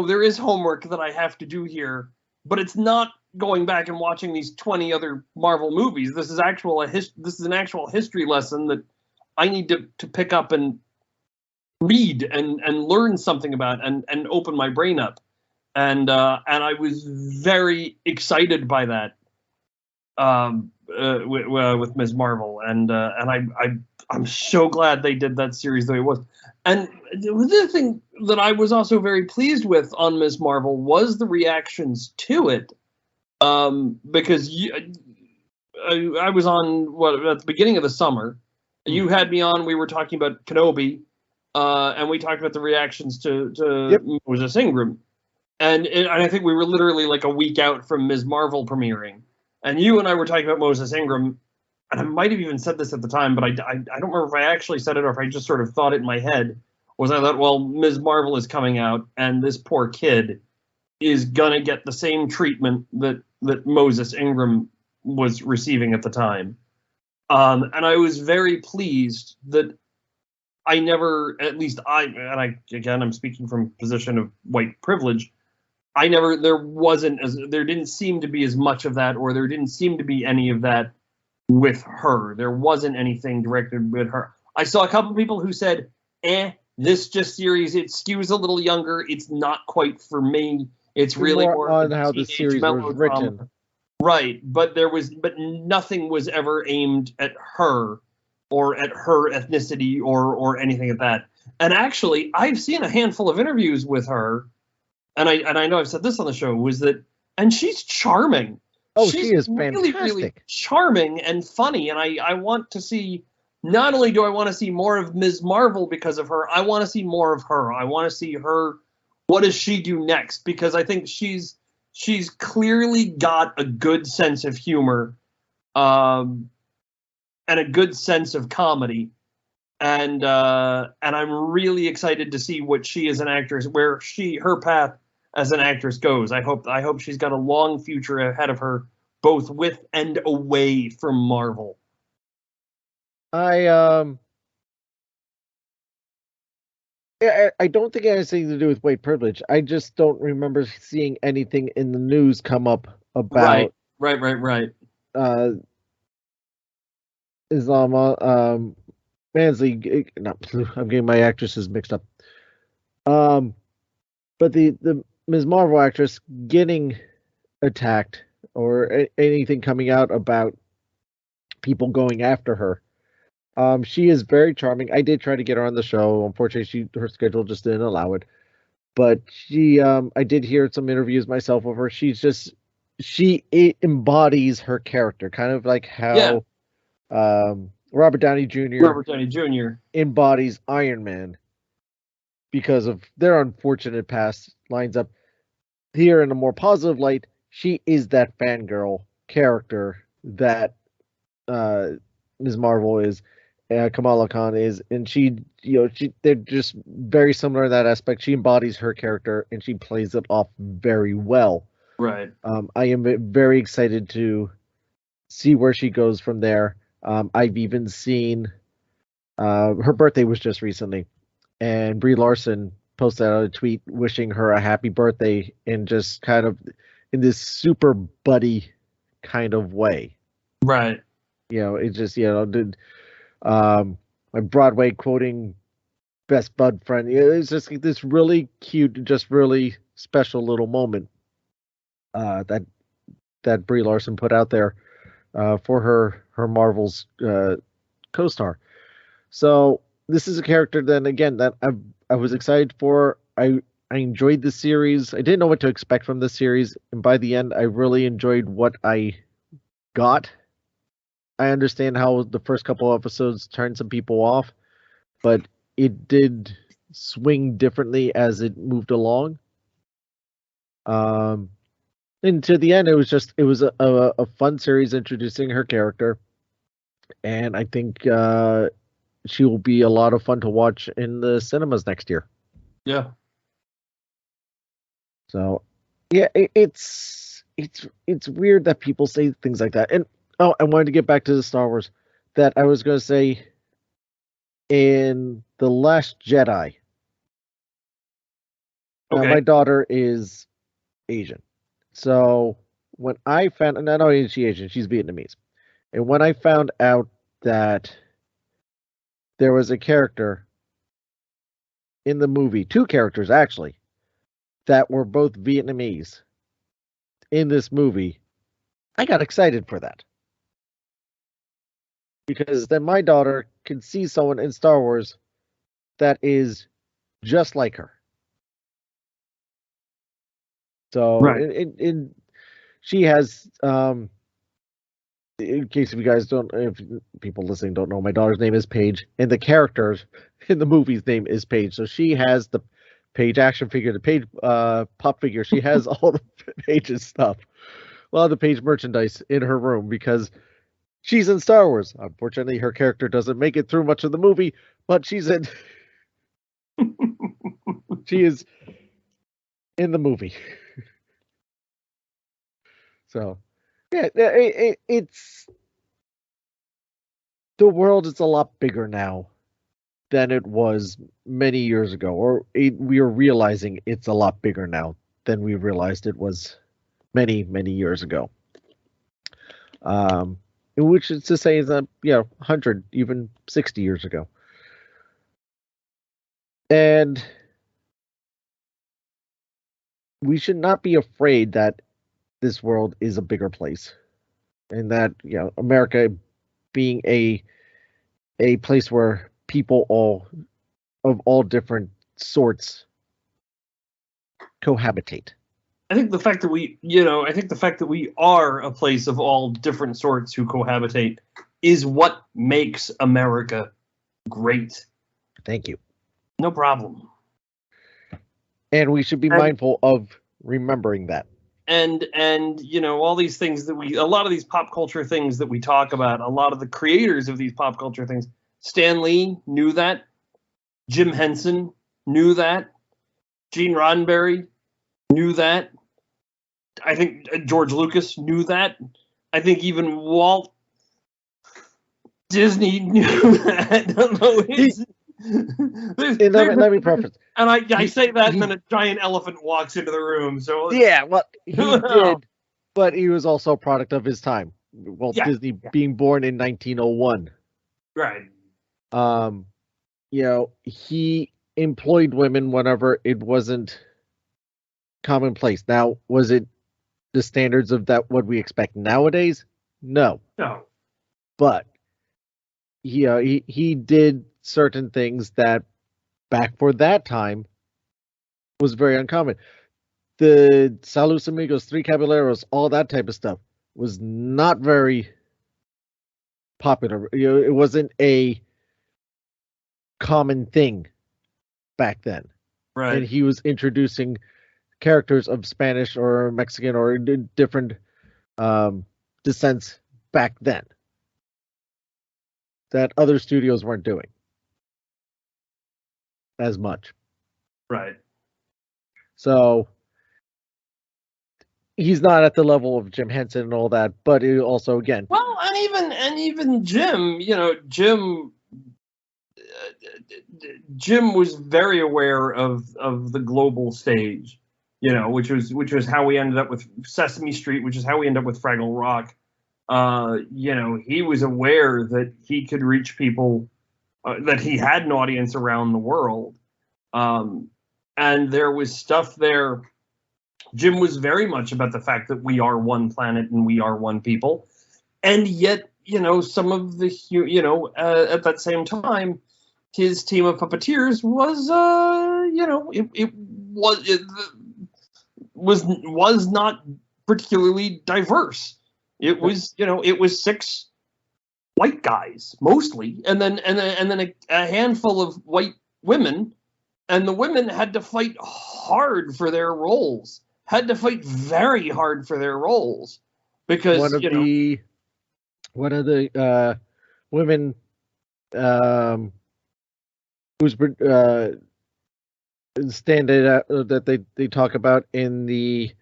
there is homework that I have to do here, but it's not going back and watching these 20 other Marvel movies. This is an actual history lesson that I need to pick up and read and learn something about and open my brain up. And I was very excited by that with Ms. Marvel, and I'm so glad they did that series the way it was. And the other thing that I was also very pleased with on Ms. Marvel was the reactions to it, because I was on at the beginning of the summer. You had me on. We were talking about Kenobi, and we talked about the reactions to Moses Ingram, and I think we were literally like a week out from Ms. Marvel premiering, and you and I were talking about Moses Ingram, and I might have even said this at the time, but I don't remember if I actually said it or if I just sort of thought it in my head. I thought, well, Ms. Marvel is coming out, and this poor kid is gonna get the same treatment that Moses Ingram was receiving at the time. And I was very pleased that I never, at least I'm speaking from a position of white privilege, there didn't seem to be as much of that, or there didn't seem to be any of that with her. There wasn't anything directed with her. I saw a couple of people who said, this series, it skews a little younger. It's not quite for me. It's really more on how the series was written. Right, but nothing was ever aimed at her or at her ethnicity or anything like that. And actually, I've seen a handful of interviews with her, and I know I've said this on the show, and she's charming. Oh, she's she is really, fantastic. really charming and funny, and I want to see. Not only do I want to see more of Ms. Marvel because of her, I want to see more of her. I want to see her. What does she do next? Because I think she's clearly got a good sense of humor, and a good sense of comedy, and I'm really excited to see what she as an actress, where her path as an actress goes. I hope she's got a long future ahead of her, both with and away from Marvel. I don't think it has anything to do with white privilege. I just don't remember seeing anything in the news come up about right. Islam. Mansley, I'm getting my actresses mixed up. But the Ms. Marvel actress getting attacked or anything coming out about people going after her. She is very charming. I did try to get her on the show. Unfortunately, her schedule just didn't allow it. But I did hear some interviews myself of her. She embodies her character, kind of like how Robert Downey Jr. embodies Iron Man because of their unfortunate past. Lines up here in a more positive light. She is that fangirl character that Ms. Marvel is. Kamala Khan is, and they're just very similar in that aspect. She embodies her character, and she plays it off very well. Right. I am very excited to see where she goes from there. I've even seen her birthday was just recently, and Brie Larson posted out a tweet wishing her a happy birthday, and just kind of in this super buddy kind of way. Right. It just my Broadway quoting best bud friend. It's just this really cute, just really special little moment that Brie Larson put out there for her Marvel's co-star. So this is a character then again that I was excited for. I enjoyed the series. I didn't know what to expect from the series, and by the end, I really enjoyed what I got. I understand how the first couple episodes turned some people off, but it did swing differently as it moved along. And to the end, it was a fun series introducing her character, and I think she will be a lot of fun to watch in the cinemas next year. Yeah. So, yeah, it's weird that people say things like that. And oh, I wanted to get back to the Star Wars. That I was going to say in The Last Jedi. Okay. My daughter is Asian, so when I found, not only is she Asian, she's Vietnamese, and when I found out that there was a character in the movie, two characters actually, that were both Vietnamese in this movie, I got excited for that. Because then my daughter can see someone in Star Wars that is just like her. So, Right. she has, in case if you guys don't, if people listening don't know, my daughter's name is Paige, and the characters in the movie's name is Paige. So she has the Paige action figure, the Paige pop figure. She has all the Paige's stuff, a lot of the Paige merchandise in her room because she's in Star Wars. Unfortunately, her character doesn't make it through much of the movie, but she's in. She is in the movie. So, yeah, it's the world is a lot bigger now than it was many years ago, or we are realizing it's a lot bigger now than we realized it was many years ago. Which is to say is 100, even 60 years ago. And we should not be afraid that this world is a bigger place, and that America being a place where people of all different sorts cohabitate. I think the fact that we are a place of all different sorts who cohabitate is what makes America great. Thank you. No problem. And we should be mindful of remembering that. And all these things a lot of these pop culture things that we talk about, a lot of the creators of these pop culture things, Stan Lee knew that, Jim Henson knew that, Gene Roddenberry knew that, I think George Lucas knew that, I think even Walt Disney knew that. Let me preface. And I say that, and then a giant elephant walks into the room. So yeah, well, he did, but he was also a product of his time. Walt Disney being born in 1901. Right. He employed women whenever it wasn't commonplace. Now, was it the standards of that what we expect nowadays? No. But he did certain things that back for that time was very uncommon. The Saludos Amigos, Three Caballeros, all that type of stuff was not very popular. It wasn't a common thing back then. Right. And he was introducing characters of Spanish or Mexican or different descents back then that other studios weren't doing as much. Right. So he's not at the level of Jim Henson and all that, but it also, again, well, and even Jim, Jim was very aware of the global stage, which was how we ended up with Sesame Street, which is how we ended up with Fraggle Rock. He was aware that he could reach people, that he had an audience around the world. And there was stuff there. Jim was very much about the fact that we are one planet and we are one people. And yet, some of the, at that same time, his team of puppeteers was, was not particularly diverse. It was, it was 6 white guys mostly, and then a handful of white women, and the women had to fight hard for their roles. had to fight very hard for their roles because one of the women who's standard that they talk about in the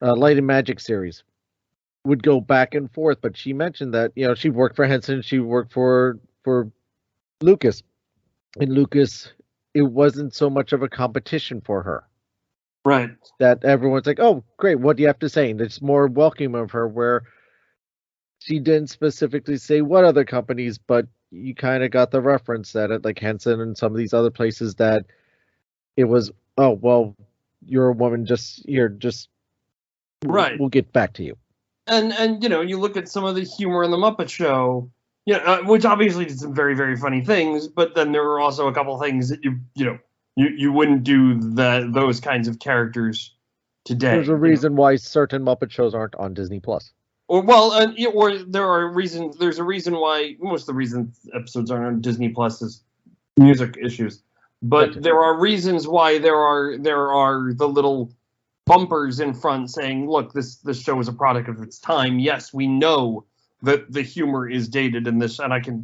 Light and Magic series would go back and forth, but she mentioned that she worked for Henson, she worked for Lucas, and Lucas, it wasn't so much of a competition for her. Right. That everyone's like, oh, great, what do you have to say? And it's more welcoming of her, where she didn't specifically say what other companies, but you kind of got the reference that at like Henson and some of these other places that it was, oh, well, you're a woman, just right. We'll get back to you. And you look at some of the humor in the Muppet Show, which obviously did some very, very funny things, but then there were also a couple things that you wouldn't do those kinds of characters today. There's a reason why certain Muppet shows aren't on Disney Plus. Or there's a reason why most of the reasons episodes aren't on Disney Plus is music issues. But there are reasons why there are the little bumpers in front saying, look, this show is a product of its time. Yes, we know that the humor is dated in this, and I can,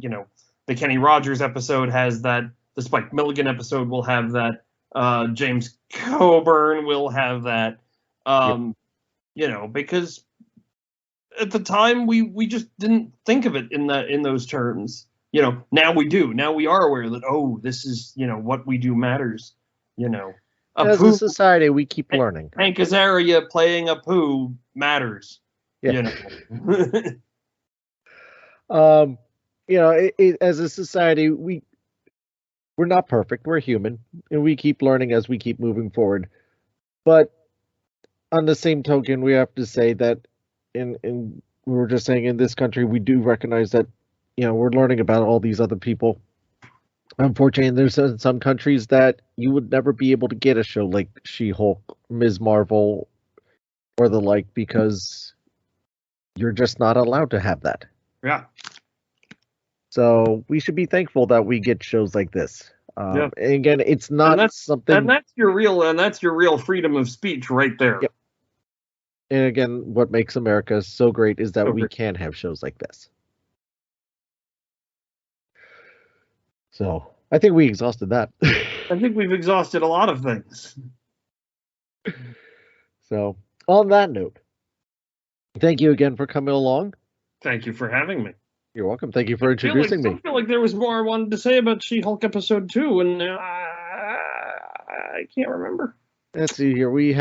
the Kenny Rogers episode has that, the Spike Milligan episode will have that, James Coburn will have that, because at the time we just didn't think of it in those terms. Now we do. Now we are aware that, oh, this is, what we do matters, As a society, we keep learning. Hank Azaria playing Apu matters. Yeah. As a society, we're not perfect. We're human, and we keep learning as we keep moving forward. But on the same token, we have to say that we were just saying in this country, we do recognize that, we're learning about all these other people. Unfortunately, there's some countries that you would never be able to get a show like She-Hulk, Ms. Marvel, or the like, because you're just not allowed to have that. Yeah. So we should be thankful that we get shows like this. And again, it's not something. And that's your real freedom of speech right there. Yep. And again, what makes America so great is that we can have shows like this. So I think we exhausted that. I think we've exhausted a lot of things. So on that note, thank you again for coming along. Thank you for having me. You're welcome. Thank you for introducing me. I feel like there was more I wanted to say about She-Hulk episode 2, and I can't remember. Let's see here. We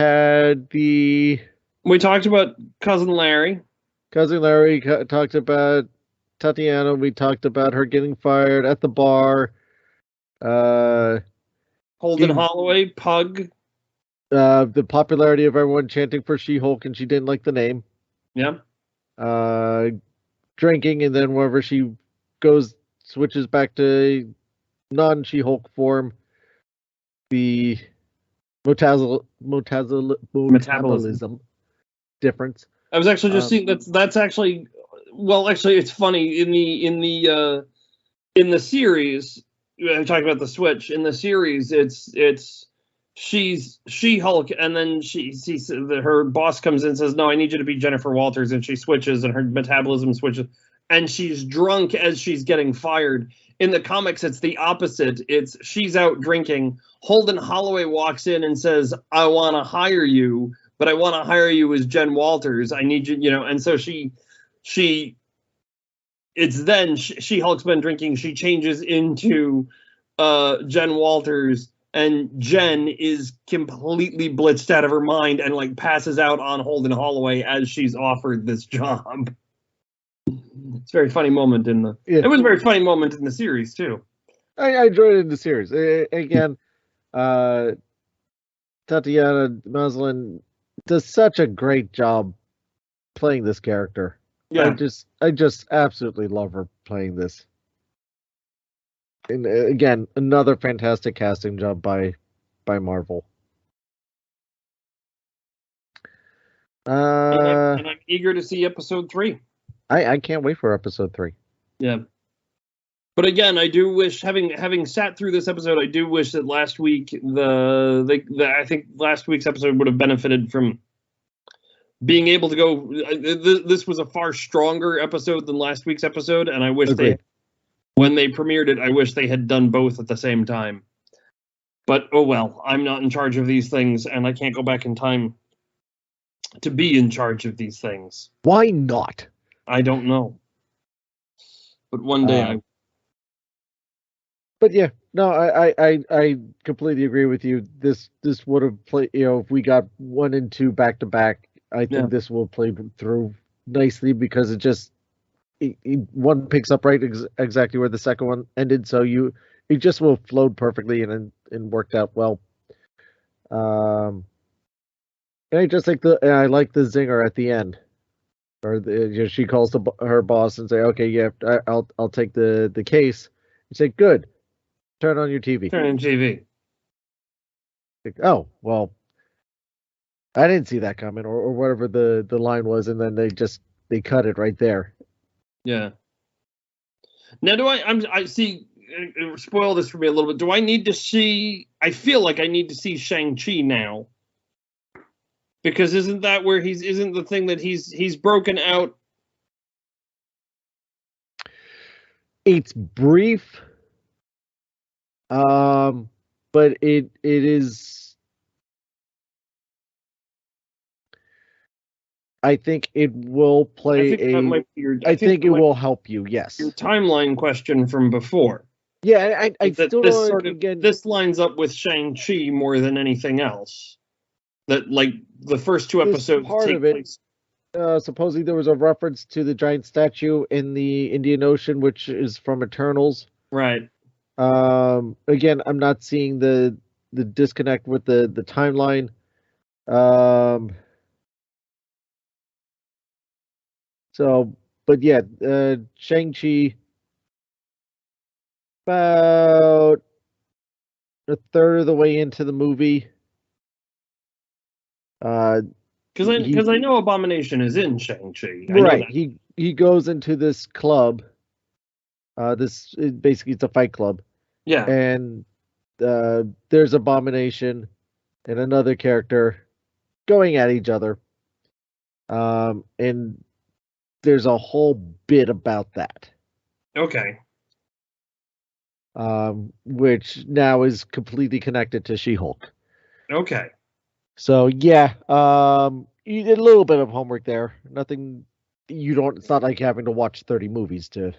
talked about Cousin Larry. Cousin Larry talked about Tatiana. We talked about her getting fired at the bar. Holden Holloway, Pug. The popularity of everyone chanting for She-Hulk, and she didn't like the name. Yeah. Drinking, and then whenever she switches back to non-She-Hulk form, the metabolism difference. I was actually just seeing that's actually, well, actually, it's funny in the series. I'm talking about the switch in the series. She's She-Hulk, and then her boss comes in and says, "No, I need you to be Jennifer Walters," and she switches, and her metabolism switches, and she's drunk as she's getting fired. In the comics, it's the opposite. It's she's out drinking. Holden Holloway walks in and says, "I want to hire you, but I want to hire you as Jen Walters. I need you, and so it's then She-Hulk's been drinking. She changes into Jen Walters. And Jen is completely blitzed out of her mind and passes out on Holden Holloway as she's offered this job. It's a very funny moment It was a very funny moment in the series too. I enjoyed it in the series. Again, Tatiana Maslin does such a great job playing this character. Yeah. I just absolutely love her playing this. And again, another fantastic casting job by Marvel. And I'm eager to see episode 3. I can't wait for episode 3. Yeah. But again, I do wish, having sat through this episode, I do wish that last week I think last week's episode would have benefited from being able to go. This was a far stronger episode than last week's episode, and I wish when they premiered it, I wish they had done both at the same time. But oh well, I'm not in charge of these things, and I can't go back in time to be in charge of these things. Why not? I don't know. But one day But yeah, no, I completely agree with you. This would have played, if we got 1 and 2 back to back, I think this will play through nicely because one picks up right exactly where the second one ended, so it just will flowed perfectly and worked out well. And I just like I like the zinger at the end, or she calls her boss and say, "Okay, yeah, I'll take the case." You say, "Good. Turn on your TV." Turn on TV. Like, oh, well, I didn't see that coming, or whatever the line was, and then they cut it right there. Yeah. Now, I see, spoil this for me a little bit. Do I need to see, I feel like I need to see Shang-Chi now. Because isn't that where isn't the thing that he's broken out? It's brief. But it is. I think it will play I think it will help you. Yes. Your timeline question from before. Yeah, I still don't. This lines up with Shang-Chi more than anything else. That like the first 2 episodes take place. Supposedly there was a reference to the giant statue in the Indian Ocean, which is from Eternals. Right. Again, I'm not seeing the disconnect with the timeline. But yeah, Shang-Chi, about a third of the way into the movie. Because I know Abomination is in Shang-Chi. Right. He goes into this club. Basically it's a fight club. Yeah. And there's Abomination and another character going at each other. And there's a whole bit about that. Okay. Which now is completely connected to She-Hulk. Okay. So yeah, you did a little bit of homework there. Nothing it's not like having to watch 30 movies to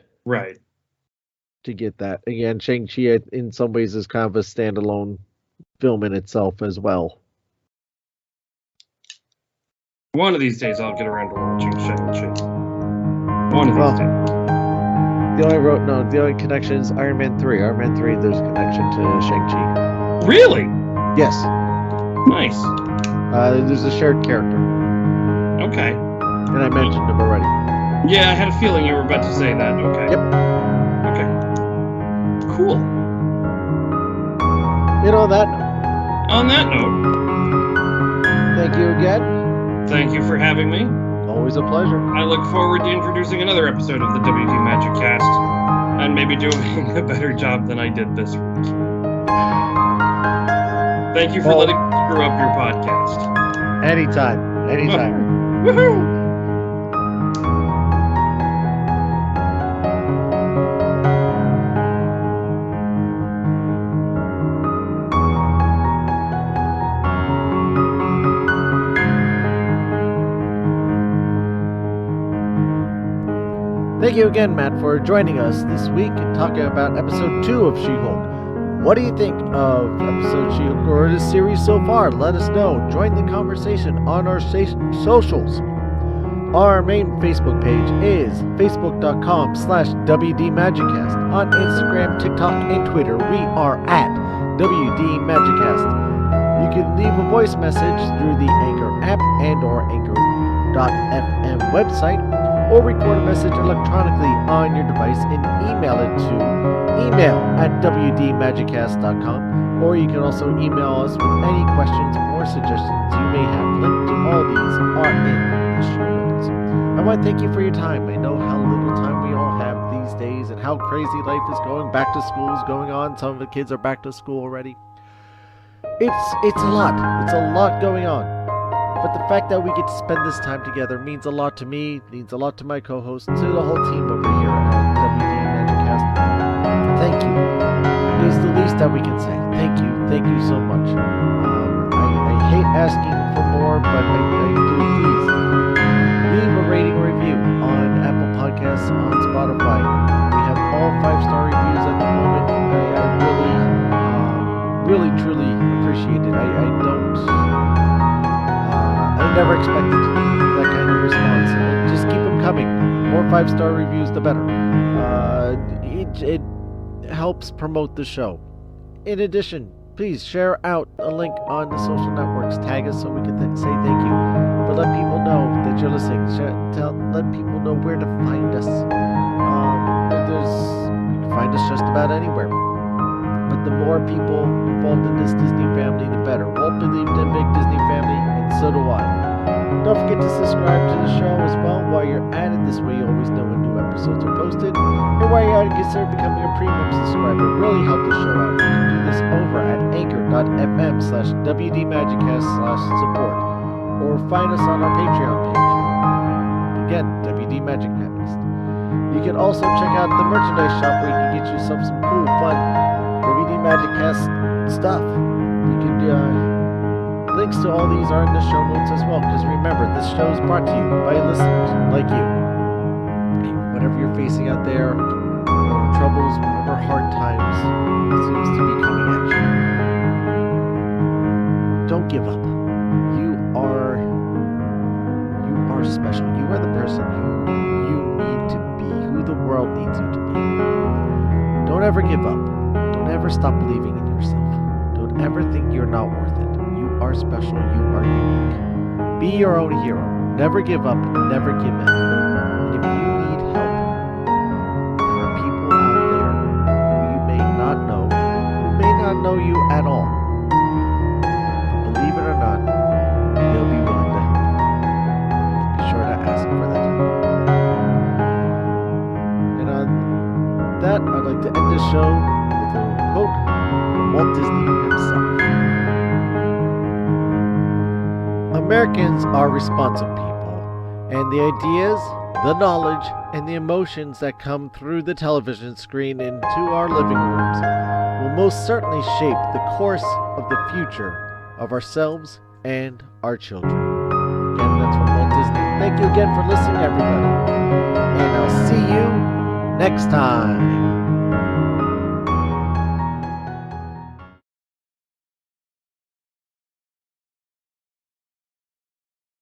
get that. Again, Shang-Chi in some ways is kind of a standalone film in itself as well. One of these days I'll get around to watching Shang-Chi. One of these days. The only connection is Iron Man 3. Iron Man 3, there's a connection to Shang-Chi. Really? Yes. Nice. There's a shared character. Okay. And I mentioned him already. Yeah, I had a feeling you were about to say that. Okay. Yep. Okay. Cool. On that note, thank you again. Thank you for having me. Always a pleasure. I look forward to introducing another episode of the WD Magic Cast, and maybe doing a better job than I did this week. Thank you for letting me screw up your podcast. Anytime. Woohoo! Thank you again, Matt, for joining us this week and talking about episode 2 of She-Hulk. What do you think of episode She-Hulk or the series so far? Let us know. Join the conversation on our socials. Our main Facebook page is facebook.com/WDMagicCast. On Instagram, TikTok, and Twitter, we are at WDMagicCast. You can leave a voice message through the Anchor app and or Anchor.fm website, or record a message electronically on your device and email it to email@wdmagiccast.com, or you can also email us with any questions or suggestions you may have. Link to all these are in the show notes. I want to thank you for your time. I know how little time we all have these days, and and how crazy life is going. Back to school is going on. Some of the kids are back to school already. It's a lot. It's a lot going on. But the fact that we get to spend this time together means a lot to me, means a lot to my co-host, to the whole team over here at WD Magicast. Thank you. It is the least that we can say. Thank you. Thank you so much. I hate asking for more, but I do. Please leave a rating or review on Apple Podcasts, on Spotify. We have all 5-star reviews at the moment. I really, truly appreciate it. I never expected that kind of response. Just keep them coming. More 5-star reviews, the better. It helps promote the show. In addition, please share out a link on the social networks. Tag us so we can say thank you. But let people know that you're listening. Let people know where to find us. You can find us just about anywhere. But the more people involved in this Disney family, the better. Walt believed in big Disney family, and so do I. Don't forget to subscribe to the show as well. While you're at it, this way you always know when new episodes are posted. And while you're at it, consider becoming a premium subscriber. It really help the show out. You can do this over at anchor.fm/WDMagicast/support. Or find us on our Patreon page. Again, WD Magicast. You can also check out the merchandise shop where you can get yourself some cool, fun WD Magicast stuff. You can links to all these are in the show notes as well. Because remember, this show is brought to you by listeners like you. Whatever you're facing out there, whatever troubles, whatever hard times seems to be coming at you, don't give up. You are special. You are the person who you need to be, who the world needs you to be. Don't ever give up. Don't ever stop believing in yourself. Don't ever think you're not worth it. You are special. You are unique. Be your own hero. Never give up. Never give in. And if you need help, there are people out there who you may not know, who may not know you at all. But believe it or not, they'll be willing to help you. Be sure to ask for that help. And on that, I'd like to end this show with a quote from Walt Disney himself. Americans are responsive people, and the ideas, the knowledge, and the emotions that come through the television screen into our living rooms will most certainly shape the course of the future of ourselves and our children. Again, that's from Walt Disney. Thank you again for listening, everybody, and I'll see you next time.